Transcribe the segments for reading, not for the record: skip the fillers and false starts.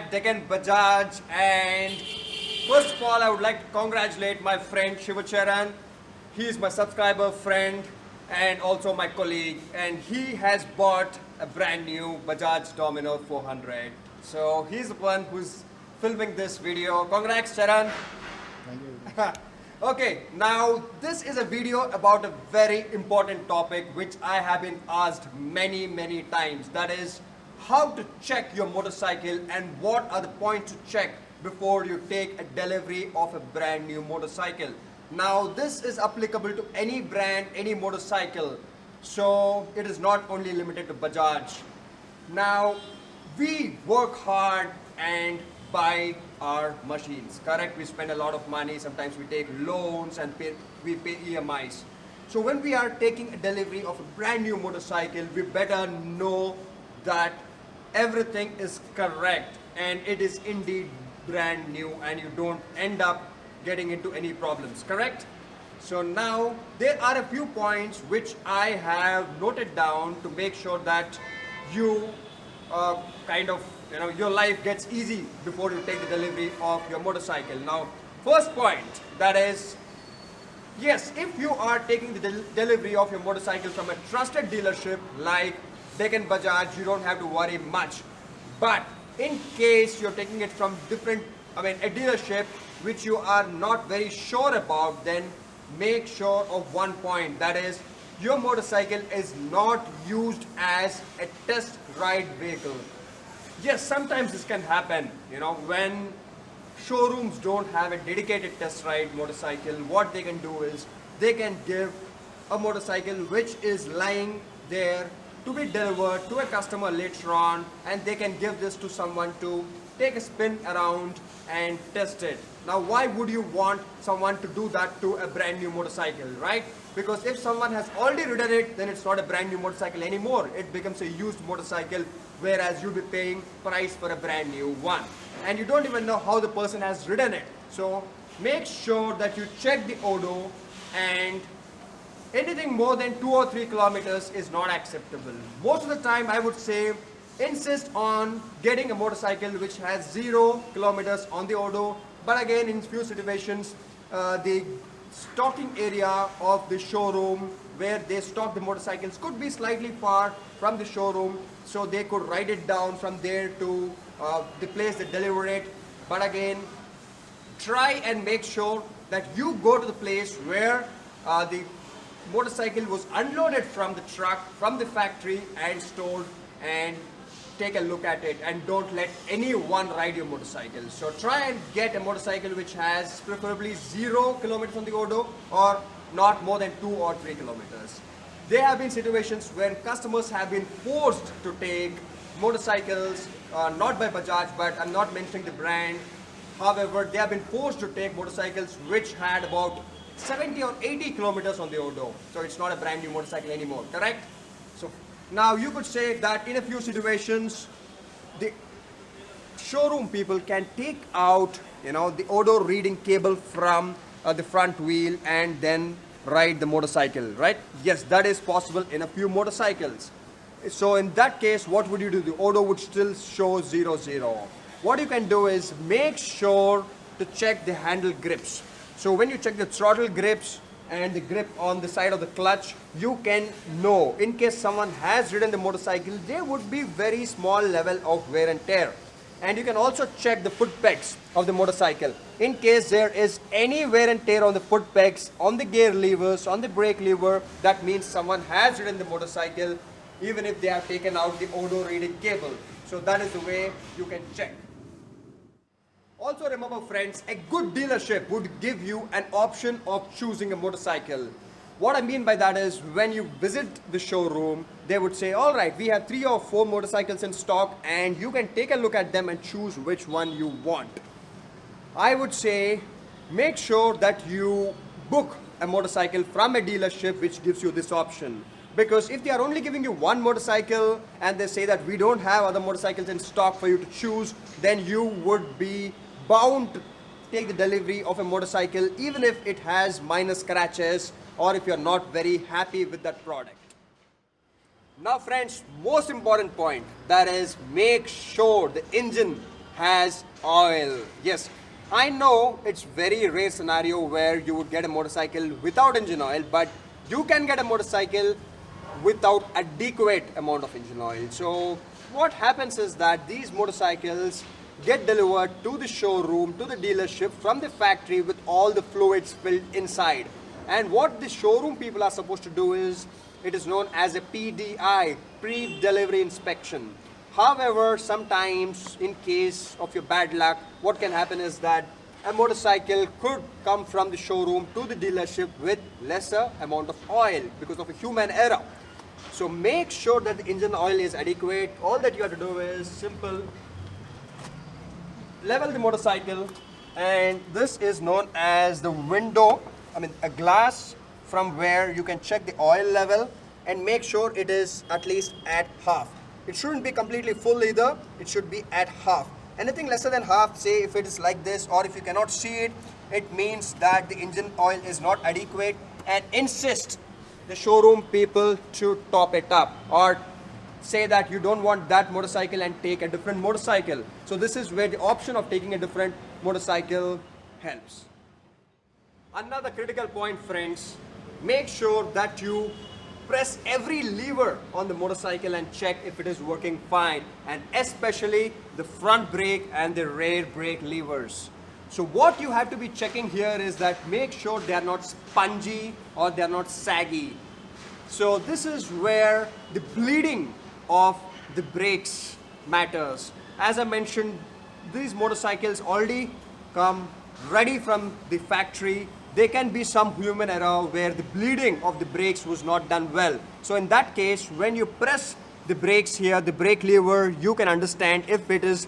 at Deccan Bajaj, and first of all I would like to congratulate my friend Shivacharan. He is my subscriber friend and also my colleague, and he has bought a brand new Bajaj Dominar 400. So he's the one who's filming this video. Congrats, Charan. Thank you. Okay, now this is a video about a very important topic which I have been asked many times. That is how to check your motorcycle and what are the points to check before you take a delivery of a brand new motorcycle. Now this is applicable to any brand, any motorcycle. So it is not only limited to Bajaj. Now we work hard and buy our machines, correct? We spend a lot of money, sometimes we take loans and we pay EMIs. So when we are taking a delivery of a brand new motorcycle, we better know that everything is correct and it is indeed brand new and you don't end up getting into any problems, correct? So now there are a few points which I have noted down to make sure that you your life gets easy before you take the delivery of your motorcycle. Now, first point, that is, yes, if you are taking the delivery of your motorcycle from a trusted dealership like Deccan Bajaj, you don't have to worry much. But in case you're taking it from a dealership which you are not very sure about, then make sure of one point, that is, your motorcycle is not used as a test ride vehicle. Yes, sometimes this can happen, when showrooms don't have a dedicated test ride motorcycle. What they can do is they can give a motorcycle which is lying there to be delivered to a customer later on, and they can give this to someone to take a spin around and test it. Now, why would you want someone to do that to a brand new motorcycle, right? Because if someone has already ridden it, then it's not a brand new motorcycle anymore. It becomes a used motorcycle, whereas you'll be paying price for a brand new one. And you don't even know how the person has ridden it. So make sure that you check the odo, and anything more than 2 or 3 kilometers is not acceptable. Most of the time I would say insist on getting a motorcycle which has 0 kilometers on the odo. But again, in few situations, the stocking area of the showroom where they stock the motorcycles could be slightly far from the showroom, so they could ride it down from there to the place they deliver it. But again, try and make sure that you go to the place where the motorcycle was unloaded from the truck, from the factory, and stored, and take a look at it, and don't let anyone ride your motorcycle. So try and get a motorcycle which has preferably 0 kilometers on the odo, or not more than 2 or 3 kilometers. There have been situations when customers have been forced to take motorcycles, not by Bajaj, but I'm not mentioning the brand. However, they have been forced to take motorcycles which had about 70 or 80 kilometers on the odo. So it's not a brand new motorcycle anymore, correct? So now you could say that in a few situations, the showroom people can take out, the odo reading cable from the front wheel and then ride the motorcycle, right? Yes, that is possible in a few motorcycles. So in that case, what would you do? The odo would still show 00. What you can do is make sure to check the handle grips. So when you check the throttle grips and the grip on the side of the clutch, you can know, in case someone has ridden the motorcycle, there would be very small level of wear and tear. And you can also check the foot pegs of the motorcycle. In case there is any wear and tear on the foot pegs, on the gear levers, on the brake lever, that means someone has ridden the motorcycle, even if they have taken out the odo reading cable. So that is the way you can check. Also remember, friends, a good dealership would give you an option of choosing a motorcycle. What I mean by that is, when you visit the showroom, they would say, all right, we have 3 or 4 motorcycles in stock and you can take a look at them and choose which one you want. I would say make sure that you book a motorcycle from a dealership which gives you this option. Because if they are only giving you one motorcycle and they say that we don't have other motorcycles in stock for you to choose, then you would be bound to take the delivery of a motorcycle even if it has minor scratches or if you're not very happy with that product. Now friends, most important point, that is, make sure the engine has oil. Yes, I know it's very rare scenario where you would get a motorcycle without engine oil, but you can get a motorcycle without adequate amount of engine oil. So what happens is that these motorcycles get delivered to the showroom, to the dealership from the factory with all the fluids filled inside. And what the showroom people are supposed to do is, it is known as a PDI, pre-delivery inspection. However, sometimes in case of your bad luck, what can happen is that a motorcycle could come from the showroom to the dealership with lesser amount of oil because of a human error. So make sure that the engine oil is adequate. All that you have to do is simple, level the motorcycle, and this is known as the window, a glass from where you can check the oil level and make sure it is at least at half. It shouldn't be completely full either, it should be at half. Anything lesser than half, say if it is like this, or if you cannot see it, it means that the engine oil is not adequate, and insist the showroom people to top it up, or say that you don't want that motorcycle and take a different motorcycle. So this is where the option of taking a different motorcycle helps. Another critical point, friends, make sure that you press every lever on the motorcycle and check if it is working fine, and especially the front brake and the rear brake levers. So what you have to be checking here is that make sure they are not spongy or they are not saggy. So this is where the bleeding of the brakes matters. As I mentioned, these motorcycles already come ready from the factory. There can be some human error where the bleeding of the brakes was not done well. So in that case, when you press the brakes here, the brake lever, you can understand if it is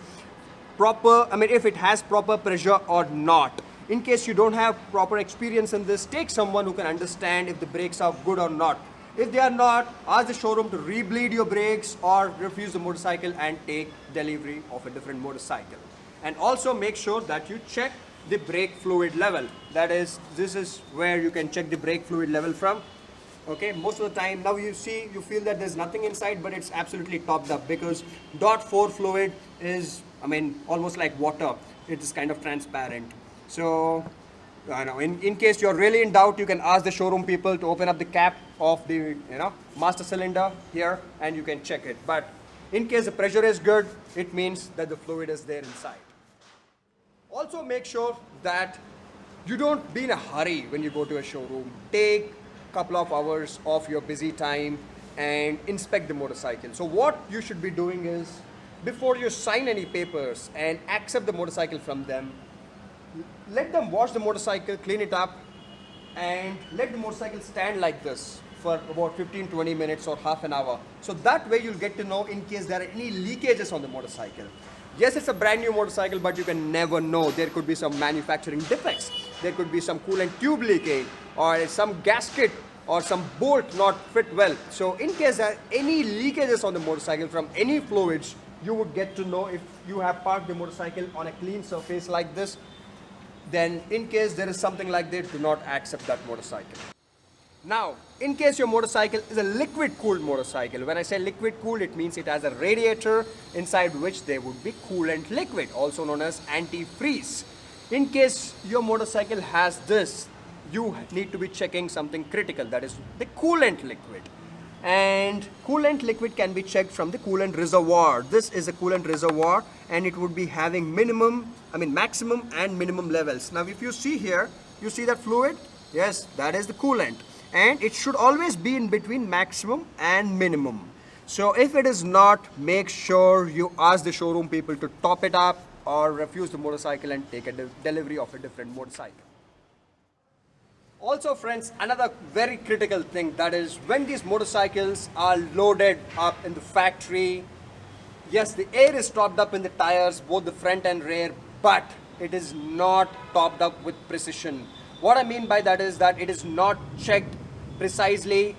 proper, if it has proper pressure or not. In case you don't have proper experience in this, take someone who can understand if the brakes are good or not. If they are not, ask the showroom to re-bleed your brakes or refuse the motorcycle and take delivery of a different motorcycle. And also make sure that you check the brake fluid level. That is, this is where you can check the brake fluid level from. Okay, most of the time now you feel that there's nothing inside, but it's absolutely topped up because .4 fluid is, almost like water. It is kind of transparent. So, in case you're really in doubt, you can ask the showroom people to open up the cap of the master cylinder here and you can check it. But in case the pressure is good, it means that the fluid is there inside. Also make sure that you don't be in a hurry when you go to a showroom. Take a couple of hours of your busy time and inspect the motorcycle. So what you should be doing is, before you sign any papers and accept the motorcycle from them, let them wash the motorcycle, clean it up, and let the motorcycle stand like this for about 15-20 minutes or half an hour. So that way you'll get to know in case there are any leakages on the motorcycle. Yes, it's a brand new motorcycle, but you can never know. There could be some manufacturing defects. There could be some coolant tube leaking, or some gasket or some bolt not fit well. So in case there are any leakages on the motorcycle from any fluids, you would get to know if you have parked the motorcycle on a clean surface like this. Then in case there is something like that, do not accept that motorcycle. Now, in case your motorcycle is a liquid cooled motorcycle, when I say liquid cooled, it means it has a radiator inside which there would be coolant liquid, also known as antifreeze. In case your motorcycle has this, you need to be checking something critical, that is the coolant liquid. And coolant liquid can be checked from the coolant reservoir. This is a coolant reservoir and it would be having maximum and minimum levels. Now if you see here, you see that fluid? Yes, that is the coolant. And it should always be in between maximum and minimum. So if it is not, make sure you ask the showroom people to top it up or refuse the motorcycle and take a delivery of a different motorcycle. Also friends, another very critical thing, that is when these motorcycles are loaded up in the factory, yes, the air is topped up in the tires, both the front and rear, but it is not topped up with precision. What I mean by that is that it is not checked precisely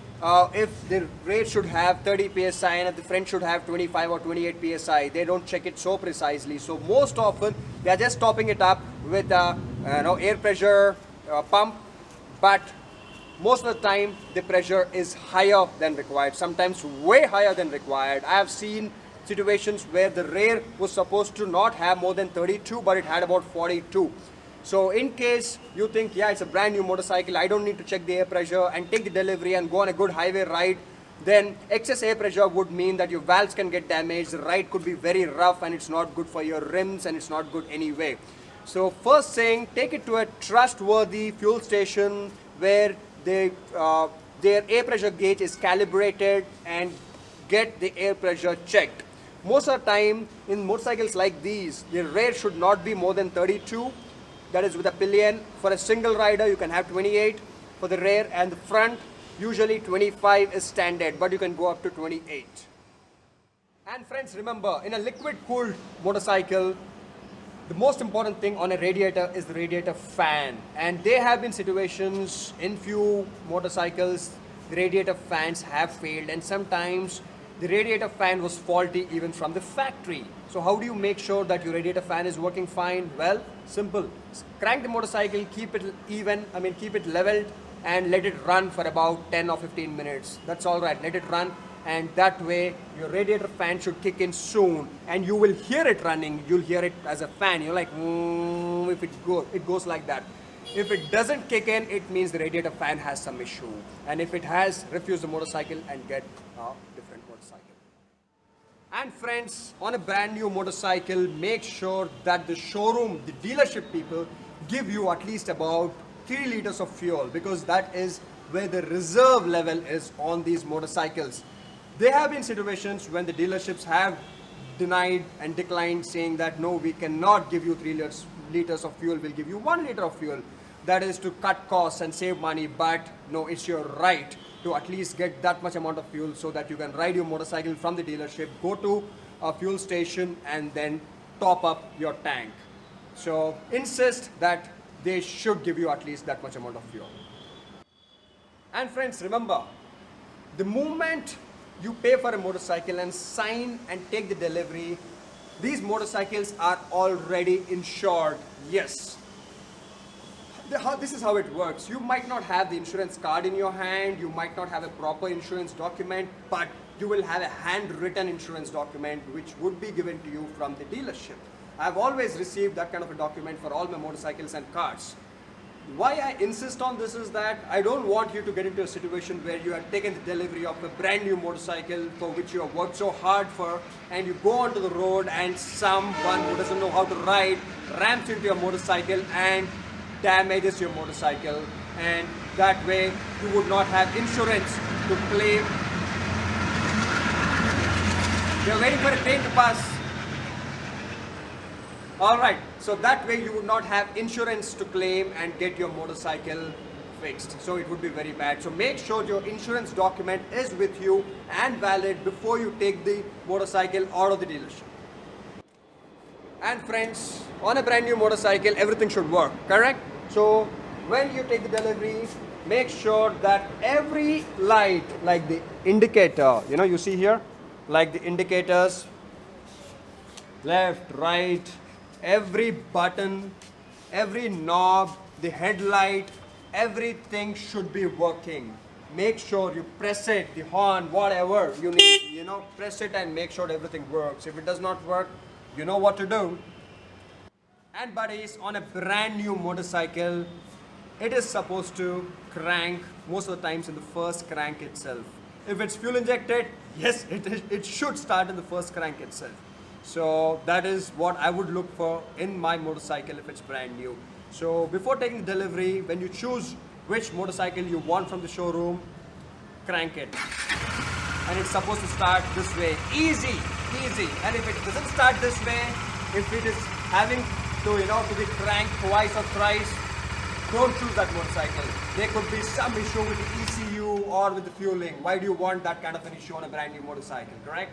if the rear should have 30 psi and if the front should have 25 or 28 psi. They don't check it so precisely. So most often they are just topping it up with air pressure pump, but most of the time the pressure is higher than required, sometimes way higher than required. I have seen situations where the rear was supposed to not have more than 32, but it had about 42. So in case you think, yeah, it's a brand new motorcycle, I don't need to check the air pressure and take the delivery and go on a good highway ride, then excess air pressure would mean that your valves can get damaged, the ride could be very rough, and it's not good for your rims, and it's not good anyway. So first thing, take it to a trustworthy fuel station where their air pressure gauge is calibrated, and get the air pressure checked. Most of the time in motorcycles like these, the rear should not be more than 32. That is with a pillion. For a single rider, you can have 28 for the rear, and the front, usually 25 is standard, but you can go up to 28. And friends, remember, in a liquid-cooled motorcycle, the most important thing on a radiator is the radiator fan. And there have been situations in few motorcycles, the radiator fans have failed, and sometimes the radiator fan was faulty even from the factory. So how do you make sure that your radiator fan is working fine? Well, simple. Crank the motorcycle, keep it even, keep it leveled, and let it run for about 10 or 15 minutes. That's all right, let it run, and that way your radiator fan should kick in soon, and you will hear it running. You'll hear it as a fan. You're like, if it goes like that. If it doesn't kick in, it means the radiator fan has some issue, and if it has, refuse the motorcycle and get a different motorcycle. And friends, on a brand new motorcycle, make sure that the showroom, the dealership people, give you at least about 3 liters of fuel, because that is where the reserve level is on these motorcycles. There have been situations when the dealerships have denied and declined, saying that no, we cannot give you 3 liters of fuel, we'll give you 1 liter of fuel. That is to cut costs and save money, but no, it's your right to at least get that much amount of fuel so that you can ride your motorcycle from the dealership, go to a fuel station, and then top up your tank. So insist that they should give you at least that much amount of fuel. And friends, remember, the moment you pay for a motorcycle and sign and take the delivery, these motorcycles are already insured. Yes. This is how it works. You might not have the insurance card in your hand, you might not have a proper insurance document, but you will have a handwritten insurance document which would be given to you from the dealership. I've always received that kind of a document for all my motorcycles and cars. Why I insist on this is that I don't want you to get into a situation where you have taken the delivery of a brand new motorcycle for which you have worked so hard for, and you go onto the road and someone who doesn't know how to ride ramps into your motorcycle and damages your motorcycle, and that way you would not have insurance to claim. You're waiting for a train to pass. Alright, so that way you would not have insurance to claim and get your motorcycle fixed. So it would be very bad. So make sure your insurance document is with you and valid before you take the motorcycle out of the dealership. And friends, on a brand new motorcycle, everything should work, correct? So when you take the delivery, make sure that every light, like the indicator, you see here, like the indicators, left, right, every button, every knob, the headlight, everything should be working. Make sure you press it, the horn, whatever you need, press it and make sure everything works. If it does not work, you know what to do. And buddies, on a brand new motorcycle, it is supposed to crank most of the times in the first crank itself. If it's fuel injected, yes, it should start in the first crank itself. So that is what I would look for in my motorcycle if it's brand new. So before taking the delivery, when you choose which motorcycle you want from the showroom, crank it. And it's supposed to start this way. Easy. And if it doesn't start this way, if it is having to be cranked twice or thrice, don't choose that motorcycle. There could be some issue with the ECU or with the fueling. Why do you want that kind of an issue on a brand new motorcycle, correct?